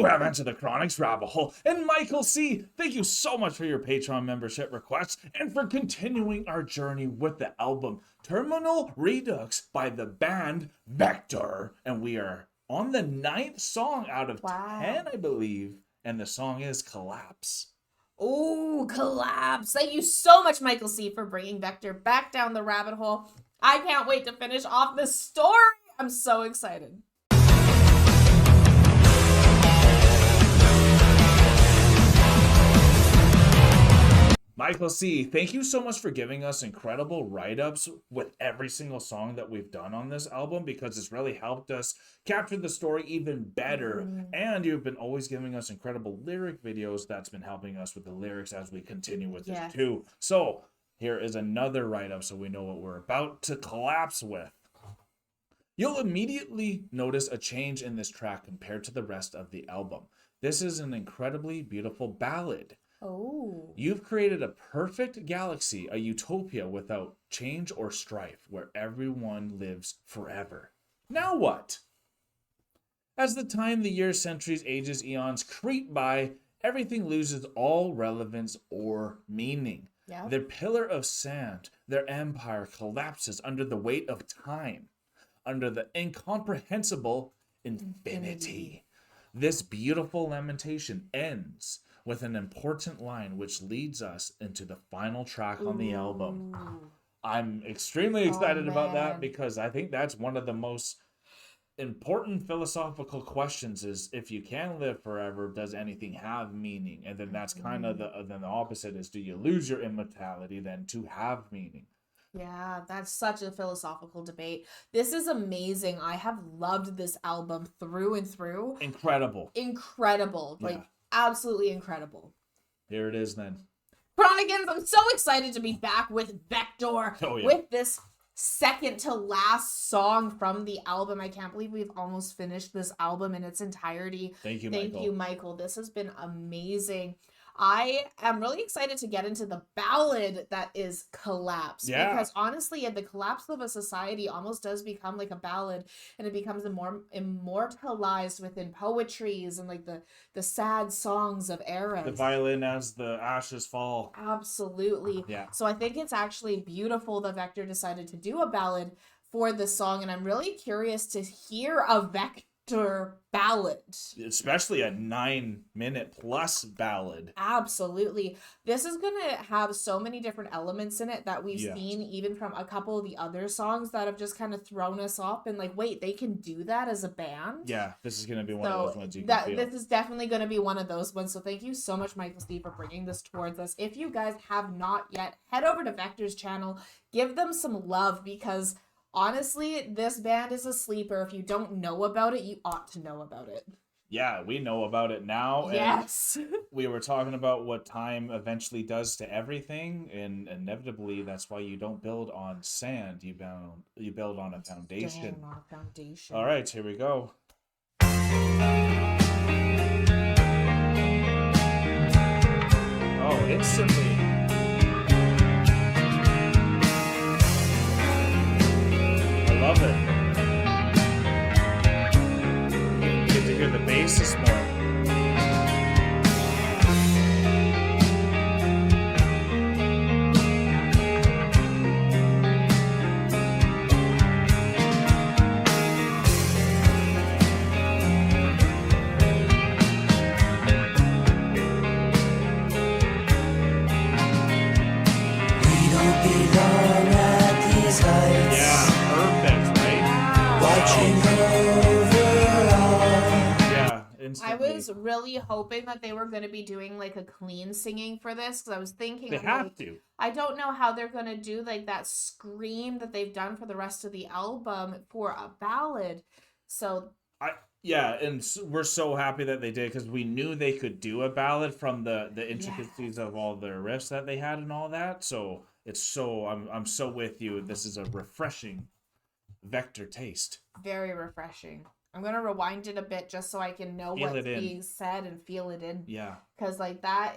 You have Enter the Chronic's Rabbit Hole. And Michael C., thank you so much for your Patreon membership requests and for continuing our journey with the album Terminal Redux by the band Vektor. And we are on the 9th song out of 10, I believe. And the song is Collapse. Oh, Collapse. Thank you so much, Michael C., for bringing Vektor back down the rabbit hole. I can't wait to finish off this story. I'm so excited. Michael C., thank you so much for giving us incredible write-ups with every single song that we've done on this album, because it's really helped us capture the story even better. And you've been always giving us incredible lyric videos that's been helping us with the lyrics as we continue with this too. So here is another write-up so we know what we're about to collapse with. You'll immediately notice a change in this track compared to the rest of the album. This is an incredibly beautiful ballad. Oh. You've created a perfect galaxy, a utopia without change or strife, where everyone lives forever. Now what? As the time, the years, centuries, ages, eons creep by, everything loses all relevance or meaning. Yeah. Their pillar of sand, their empire collapses under the weight of time, under the incomprehensible infinity. This beautiful lamentation ends with an important line which leads us into the final track on the album. I'm extremely excited about that, because I think that's one of the most important philosophical questions is, if you can live forever, does anything have meaning? And then that's kind of the opposite is, do you lose your immortality then to have meaning? Yeah, that's such a philosophical debate. This is amazing. I have loved this album through and through. Incredible. Like, absolutely incredible. Here it is then. Chronicans, I'm so excited to be back with Vektor. With this second to last song from the album. I can't believe we've almost finished this album in its entirety. Thank you, Michael. This has been amazing. I am really excited to get into the ballad that is Collapse. Yeah. Because honestly, the collapse of a society almost does become like a ballad, and it becomes more immortalized within poetries and like the sad songs of eras. The violin as the ashes fall. Absolutely. Yeah. So I think it's actually beautiful that Vektor decided to do a ballad for this song, and I'm really curious to hear a Vektor ballad, especially a 9-minute plus ballad. Absolutely. This is gonna have so many different elements in it that we've seen even from a couple of the other songs that have just kind of thrown us off and like, wait, they can do that as a band? Yeah, this is gonna be one of those ones you can feel. This is definitely gonna be one of those ones. So thank you so much, Michael Steve, for bringing this towards us. If you guys have not yet, head over to Vektor's channel, give them some love, because honestly, this band is a sleeper. If you don't know about it, you ought to know about it. Yeah, we know about it now. Yes. And we were talking about what time eventually does to everything, and inevitably that's why you don't build on sand. You build on a foundation. All right, here we go. Oh, instantly. Love it. You get to hear the bass more. We don't belong at these heights. Yeah. I was really hoping that they were going to be doing like a clean singing for this, because I was thinking they have to. I don't know how they're going to do like that scream that they've done for the rest of the album for a ballad. So and we're so happy that they did, because we knew they could do a ballad from the intricacies of all the riffs that they had and all that. So it's so I'm so with you. This is a refreshing Vektor taste. Very refreshing. I'm going to rewind it a bit just so I can know what's being said and feel it in. Yeah. Because like that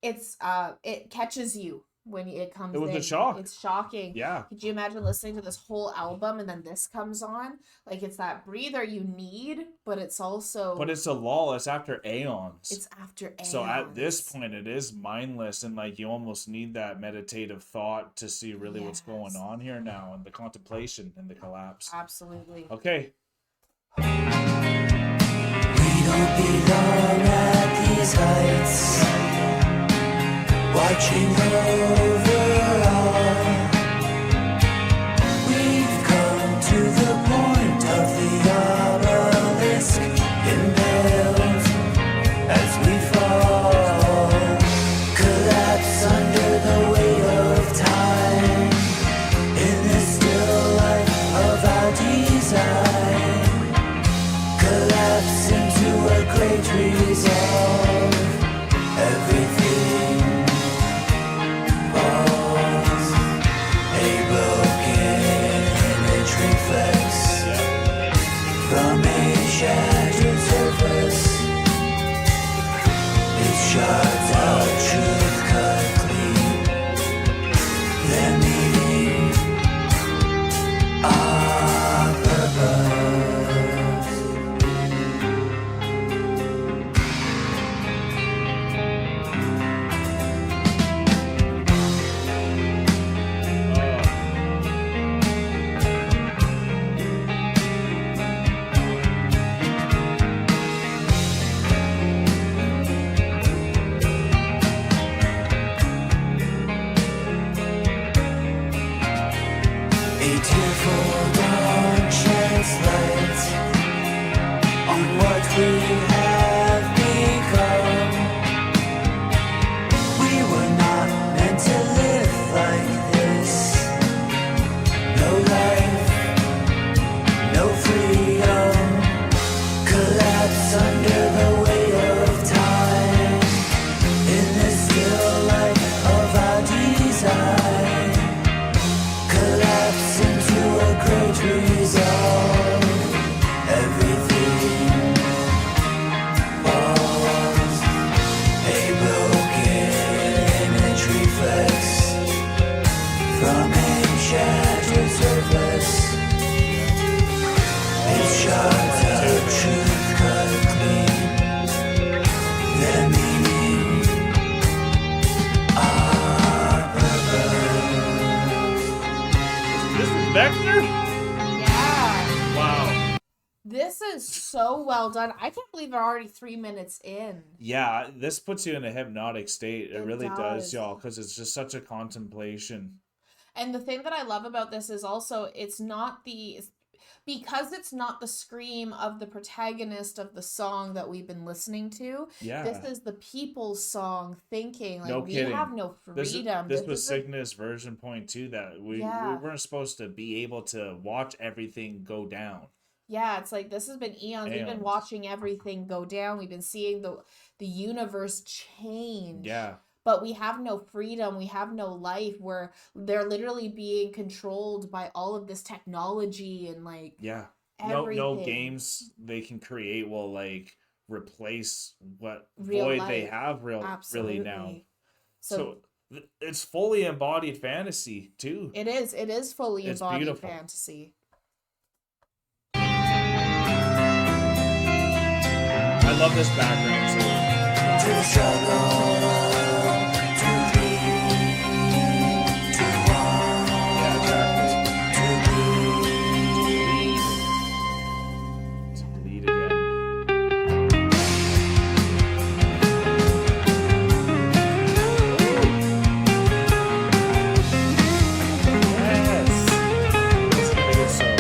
it catches you when it comes It was in. a shock. It's shocking. Yeah. Could you imagine listening to this whole album and then this comes on? Like, it's that breather you need, but it's also... But it's a lull. It's after aeons. It's after aeons. So at this point, it is mindless, and like you almost need that meditative thought to see really what's going on here now, and the contemplation and the collapse. Absolutely. Okay. We don't belong at these heights, watching over all. We've come to the point of the obelisk, impaled as we fall, collapse under the weight of time, in the still life of our design, collapse into a great resolve. Everything falls, a broken image reflects from a shattered surface. Its shards of truth cut clean, their meaning, our purpose. A tearful dawn sheds light on what we have become. We were not meant to live like this. No life, no freedom. Collapse under the weight of time, in the still light of our design. Collapse into a great resolve. Everything falls, a broken image reflects from a shattered surface. Its shards of truth cut clean, their meaning, our purpose. This is Vektor? Yeah. Wow. This is so well done. I can't believe we're already 3 minutes in. Yeah, this puts you in a hypnotic state. It really does, does. y'all, because it's just such a contemplation. And the thing that I love about this is also because it's not the scream of the protagonist of the song that we've been listening to. Yeah. This is the people's song thinking. Like, No we kidding. have no freedom. This was is Cygnus version point too, that we weren't supposed to be able to watch everything go down. Yeah, it's like this has been eons. We've been Aeons. watching everything go down. We've been seeing the universe change. Yeah. But we have no freedom. We have no life. Where they're literally being controlled by all of this technology and like Yeah. everything. No games they can create will like replace what Real void life. they have really now. Absolutely. So it's fully embodied fantasy too. It is fully It's embodied beautiful. fantasy. I love this background too. To struggle, to bleed, to want, Yeah, exactly. to To bleed again. Yes. It's gonna get so good.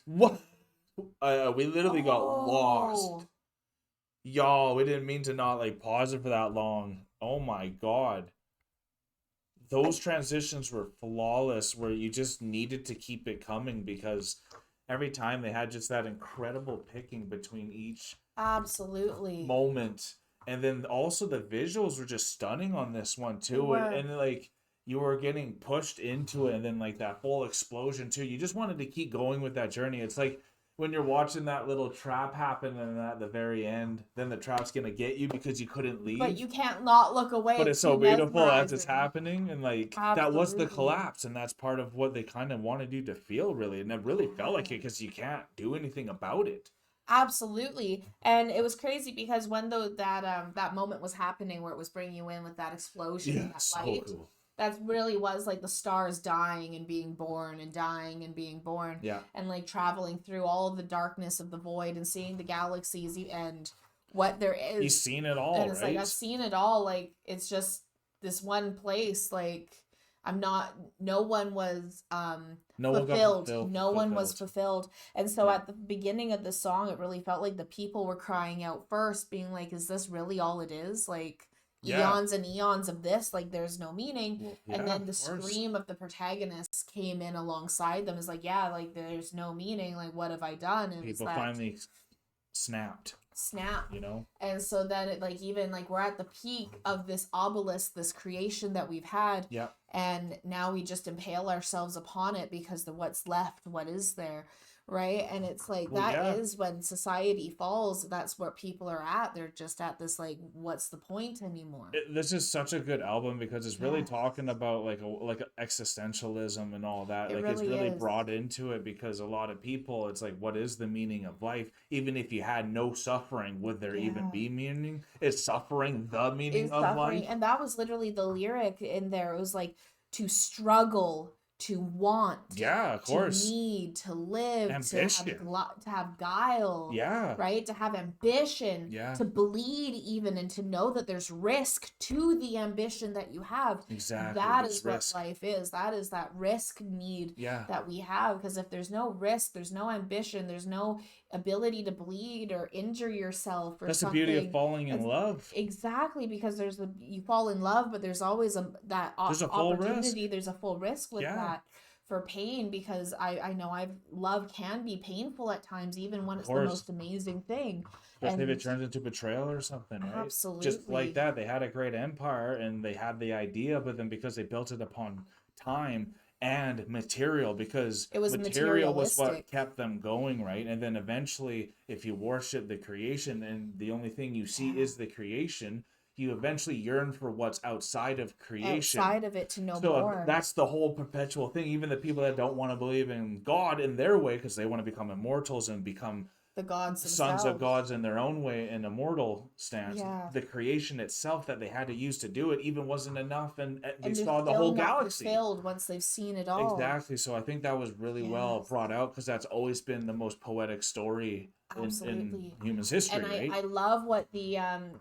What? We literally got Oh. lost. Y'all, we didn't mean to not like pause it for that long. Oh my god. Those transitions were flawless where you just needed to keep it coming because every time they had just that incredible picking between each Absolutely. moment. And then also the visuals were just stunning on this one They too. were. And like you were getting pushed into it and then like that whole explosion too. You just wanted to keep going with that journey. It's like when you're watching that little trap happen and at the very end, then the trap's gonna get you because you couldn't leave. But you can't not look away. But it's so too beautiful as it's mesmerizing. happening, and like that was the Absolutely. collapse, and that's part of what they kind of wanted you to feel, really, and it really felt like it because you can't do anything about it. Absolutely. And it was crazy because when that moment was happening where it was bringing you in with that explosion and that so light, cool. that really was like the stars dying and being born and dying and being born. Yeah, And like traveling through all of the darkness of the void and seeing the galaxies and what there is. you've seen it all, And it's right? like I've seen it all. Like it's just this one place. Like no one was No one got fulfilled. fulfilled- No one was fulfilled. fulfilled. And so Yeah. at the beginning of the song, it really felt like the people were crying out first, being like, "Is this really all it is? Like Yeah. eons and eons of this? Like there's no meaning." Well, And yeah, then the of course. scream of the protagonists came in alongside them. Is like, yeah, like there's no meaning. Like what have I done? And it's People that finally snapped, snap. you know? And so then it like even like we're at the peak of this obelisk, this creation that we've had, Yeah. and now we just impale ourselves upon it because the what's left, what is there, right? And it's like Well, that yeah. is when society falls. That's where people are at. They're just at this like, what's the point anymore? This is such a good album because it's really Yes. talking about like existentialism and all that. It Like it's really really is. brought into it because a lot of people, it's like, what is the meaning of life? Even if you had no suffering, would there even Yeah. be meaning? Is suffering the meaning Is of suffering, life? and that was literally the lyric in there. It was like to struggle, to want, Yeah, of course. to need, to live, Ambition. to have guile, Yeah. right? To have ambition, Yeah. to bleed even, and to know that there's risk to the ambition that you have. Exactly. That There's is what risk. life is. That is that risk need Yeah. that we have. Because if there's no risk, there's no ambition, there's no ability to bleed or injure yourself or That's the something. beauty of falling in It's- love. Exactly, because you fall in love, but there's always There's a full opportunity. There's a full risk with Yeah. that for pain, because I know love can be painful at times, even when Of it's the course. most amazing thing. Especially if it And- turns into betrayal or something, right? Just Absolutely. like that, they had a great empire and they had the idea, but then because they built it upon time and material, because It was material was what materialistic. kept them going, right? And then eventually, if you worship the creation and the only thing you see Yeah. is the creation, you eventually yearn for what's outside of creation. Outside of it to know So more. that's the whole perpetual thing. Even the people that don't want to believe in God in their way, because they want to become immortals and become The gods sons themselves. of gods in their own way, in immortal stance. Yeah. The creation itself that they had to use to do it even wasn't enough, and they And they're saw the still whole not galaxy. fulfilled once they've seen it all. Exactly. So I think that was really well Yes. brought out because that's always been the most poetic story in Absolutely. humans' history, And right? I love what the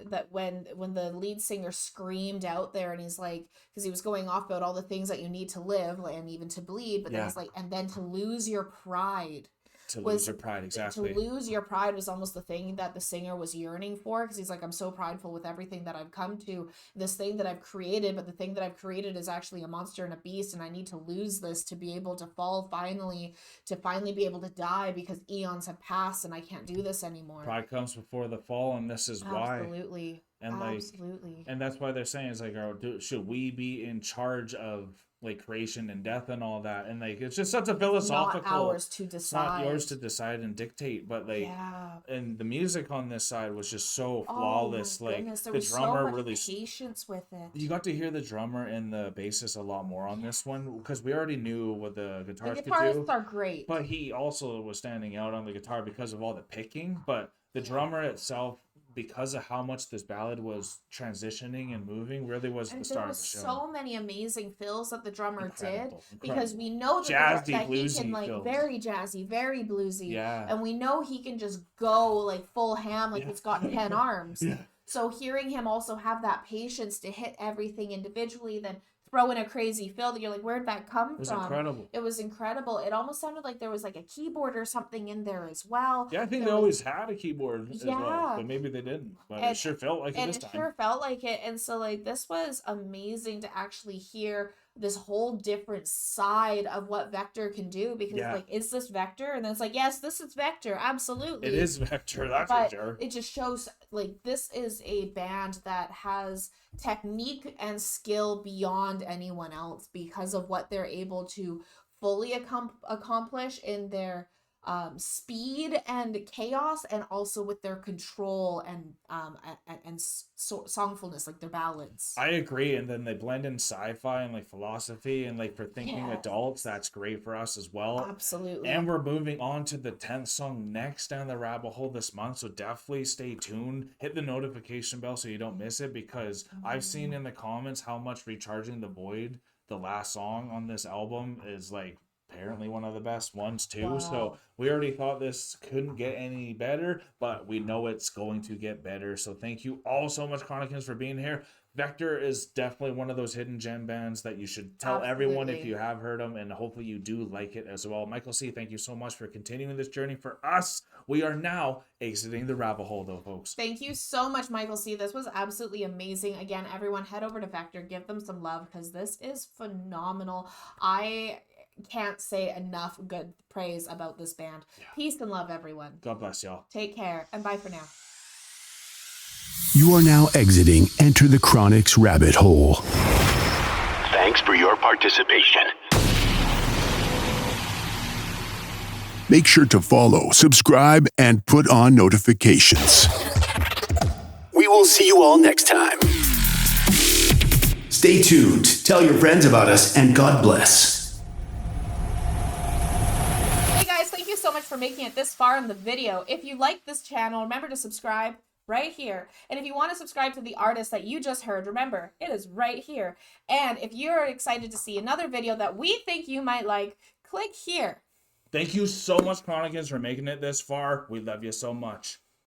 that when the lead singer screamed out there, and he's like, because he was going off about all the things that you need to live and even to bleed, but then Yeah. he's like, and then to lose your pride. to was- lose your pride, exactly. To lose your pride was almost the thing that the singer was yearning for, because he's like, I'm so prideful with everything that I've come to, this thing that I've created, but the thing that I've created is actually a monster and a beast, and I need to lose this to be able to fall finally, to finally be able to die, because eons have passed and I can't do this anymore. Pride comes before the fall, and this is why. Absolutely. And like, Absolutely. and that's why they're saying it's like, should we be in charge of like creation and death and all that? And like, it's just such a philosophical. Not ours to It's decide. not yours to decide and dictate, but like, Yeah. and the music on this side was just so Oh, flawless. my Like goodness, there the was drummer so much really. patience with it. You got to hear the drummer and the bassist a lot more on this one because we already knew what the The guitars could do. guitarists are great. But he also was standing out on the guitar because of all the picking. But the drummer itself, because of how much this ballad was transitioning and moving, really was And the star there of was the show. so many amazing fills that the drummer Incredible, did, because incredible. we know that, Jazzy, that he bluesy can like fills. very jazzy, very bluesy, Yeah. and we know he can just go like full ham, like Yeah. he's got 10 arms. Yeah. So hearing him also have that patience to hit everything individually, then throw in a crazy fill that you're like, where'd that come It was from? incredible. It was incredible. It almost sounded like there was like a keyboard or something in there as well. Yeah, I think they There was- always had a keyboard as well, Yeah. but maybe they didn't. But it And- sure felt like it and this it time. sure felt like it. And so like this was amazing to actually hear this whole different side of what Vektor can do, because Yeah. like, is this Vektor? And then it's like, yes, this is Vektor, absolutely. It is Vektor, that's But for sure. it just shows like this is a band that has technique and skill beyond anyone else because of what they're able to fully accomplish in their speed and chaos, and also with their control and songfulness, like their ballads. I agree, and then they blend in sci-fi and like philosophy, and like for thinking Yes. adults, that's great for us as well. Absolutely. And we're moving on to the 10th song next down the rabbit hole this month, so definitely stay tuned. Hit the notification bell so you don't miss it, because I've seen in the comments how much Recharging the Void, the last song on this album, is like apparently one of the best ones too. Wow. So we already thought this couldn't get any better, but we know it's going to get better. So thank you all so much, Chronicans, for being here. Vektor is definitely one of those hidden gem bands that you should tell everyone if Absolutely. you have heard them, and hopefully you do like it as well. Michael C., thank you so much for continuing this journey for us. We are now exiting the rabbit hole though, folks. Thank you so much, Michael C. This was absolutely amazing. Again, everyone head over to Vektor, give them some love, because this is phenomenal. I can't say enough good praise about this band. Yeah. Peace and love, everyone. God bless y'all. Take care, and bye for now. You are now exiting Enter the Chronic's rabbit hole. Thanks for your participation. Make sure to follow, subscribe, and put on notifications. We will see you all next time. Stay tuned, tell your friends about us, and God bless. Hey guys, thank you so much for making it this far in the video. If you like this channel, remember to subscribe right here. And if you want to subscribe to the artist that you just heard, remember, it is right here. And if you're excited to see another video that we think you might like, click here. Thank you so much, Chronicans, for making it this far. We love you so much.